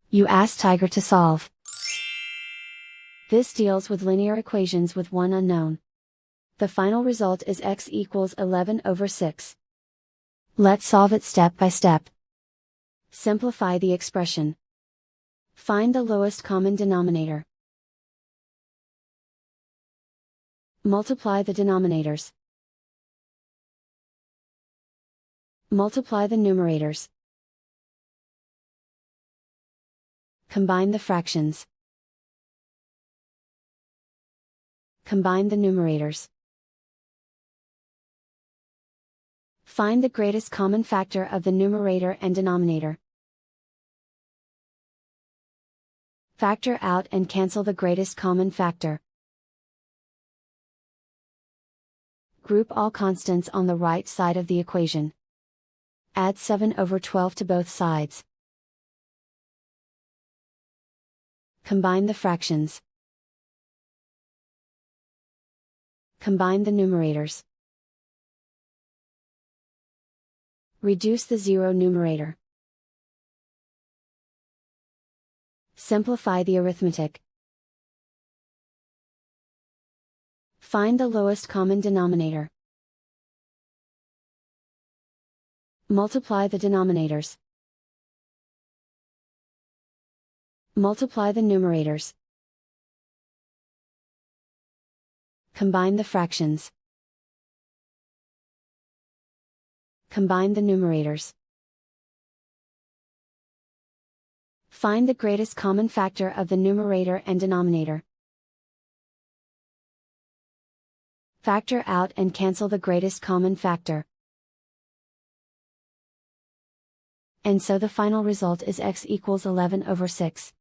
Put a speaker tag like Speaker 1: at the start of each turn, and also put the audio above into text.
Speaker 1: You ask Tiger to solve. This deals with linear equations with one unknown. The final result is x equals 11/6. Let's solve it step by step. Simplify the expression. Find the lowest common denominator. Multiply the denominators. Multiply the numerators. Combine the fractions. Combine the numerators. Find the greatest common factor of the numerator and denominator. Factor out and cancel the greatest common factor. Group all constants on the right side of the equation. Add 7/12 to both sides. Combine the fractions. Combine the numerators. Reduce the zero numerator. Simplify the arithmetic. Find the lowest common denominator. Multiply the denominators. Multiply the numerators. Combine the fractions. Combine the numerators. Find the greatest common factor of the numerator and denominator. Factor out and cancel the greatest common factor. And so the final result is x equals 11/6.